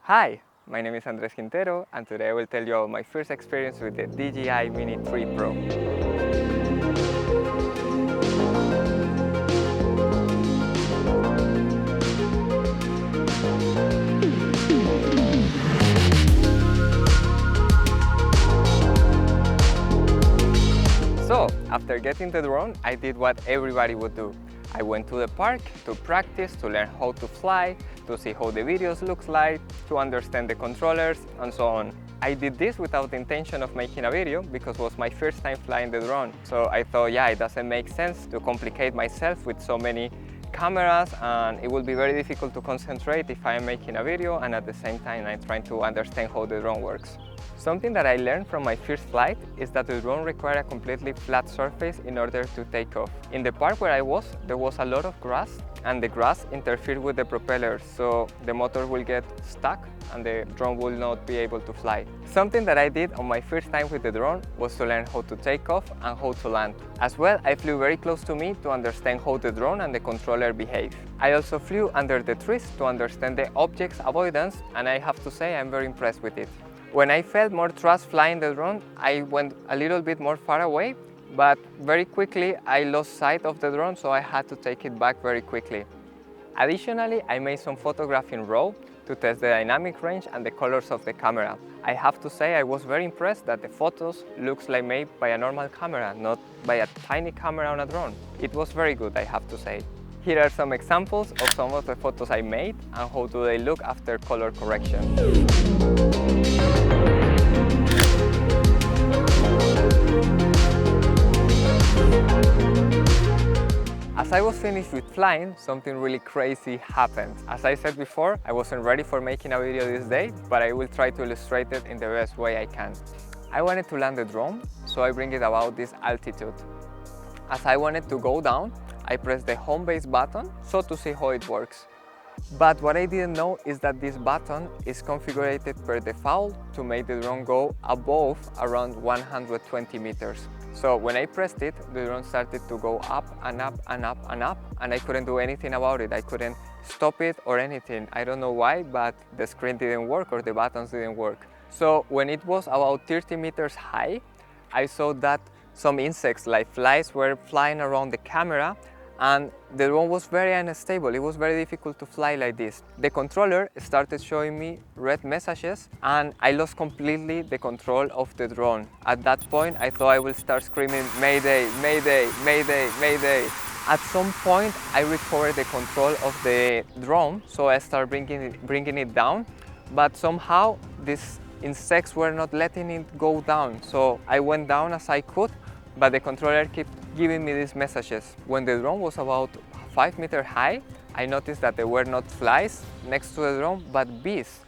Hi, my name is Andres Quintero, and today I will tell you about my first experience with the DJI Mini 3 Pro. So, after getting the drone, I did what everybody would do. I went to the park to practice, to learn how to fly, to see how the videos look like, to understand the controllers, and so on. I did this without the intention of making a video because it was my first time flying the drone. So I thought, yeah, it doesn't make sense to complicate myself with so many cameras, and it will be very difficult to concentrate if I am making a video and at the same time I'm trying to understand how the drone works. Something that I learned from my first flight is that the drone required a completely flat surface in order to take off. In the park where I was, there was a lot of grass, and the grass interfered with the propellers, so the motor will get stuck and the drone will not be able to fly. Something that I did on my first time with the drone was to learn how to take off and how to land. As well, I flew very close to me to understand how the drone and the controller behave. I also flew under the trees to understand the object's avoidance, and I have to say I'm very impressed with it. When I felt more trust flying the drone, I went a little bit more far away, but very quickly I lost sight of the drone, so I had to take it back very quickly. Additionally, I made some photographs in RAW to test the dynamic range and the colors of the camera. I have to say I was very impressed that the photos looks like made by a normal camera, not by a tiny camera on a drone. It was very good, I have to say. Here are some examples of some of the photos I made and how do they look after color correction. As I was finished with flying, something really crazy happened. As I said before, I wasn't ready for making a video this day, but I will try to illustrate it in the best way I can. I wanted to land the drone, so I bring it about this altitude. As I wanted to go down, I pressed the home base button so to see how it works. But what I didn't know is that this button is configured per default to make the drone go above around 120 meters. So when I pressed it, the drone started to go up and up and up and up, and I couldn't do anything about it. I couldn't stop it or anything. I don't know why, but the screen didn't work or the buttons didn't work. So when it was about 30 meters high, I saw that some insects like flies were flying around the camera, and the drone was very unstable. It was very difficult to fly like this. The controller started showing me red messages, and I lost completely the control of the drone. At that point, I thought I will start screaming, "Mayday, Mayday, Mayday, Mayday." At some point, I recovered the control of the drone, so I started bringing it down, but somehow these insects were not letting it go down. So I went down as I could, but the controller kept giving me these messages. When the drone was about 5 meters high, I noticed that there were not flies next to the drone, but bees.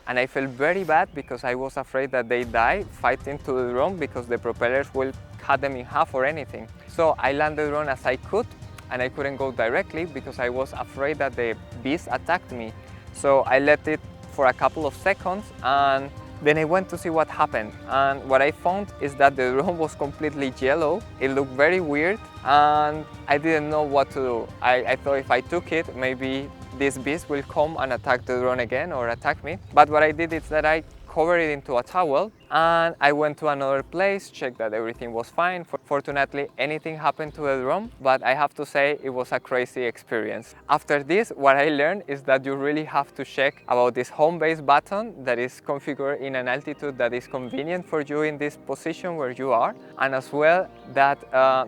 And I felt very bad because I was afraid that they die fighting to the drone because the propellers will cut them in half or anything. So I landed the drone as I could, and I couldn't go directly because I was afraid that the bees attacked me. So I let it for a couple of seconds, and then I went to see what happened, and what I found is that the drone was completely yellow. It looked very weird, and I didn't know what to do. I thought if I took it, maybe these bees will come and attack the drone again or attack me. But what I did is that I covered it into a towel, and I went to another place, checked that everything was fine. Fortunately, anything happened to the drone, but I have to say it was a crazy experience. After this, what I learned is that you really have to check about this home base button that is configured in an altitude that is convenient for you in this position where you are, and as well that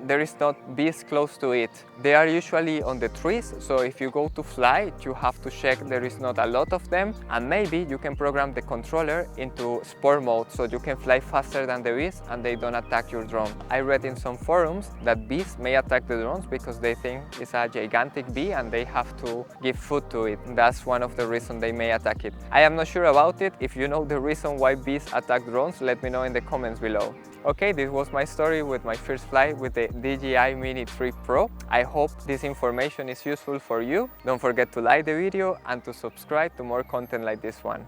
there is not bees close to it. They are usually on the trees, so if you go to fly, you have to check there is not a lot of them, and maybe you can program the controller into sport mode so you can fly faster than the bees and they don't attack your drone. I read in some forums that bees may attack the drones because they think it's a gigantic bee and they have to give food to it. That's one of the reasons they may attack it. I am not sure about it. If you know the reason why bees attack drones, let me know in the comments below. Okay, this was my story with my first flight with the DJI Mini 3 Pro. I hope this information is useful for you. Don't forget to like the video and to subscribe to more content like this one.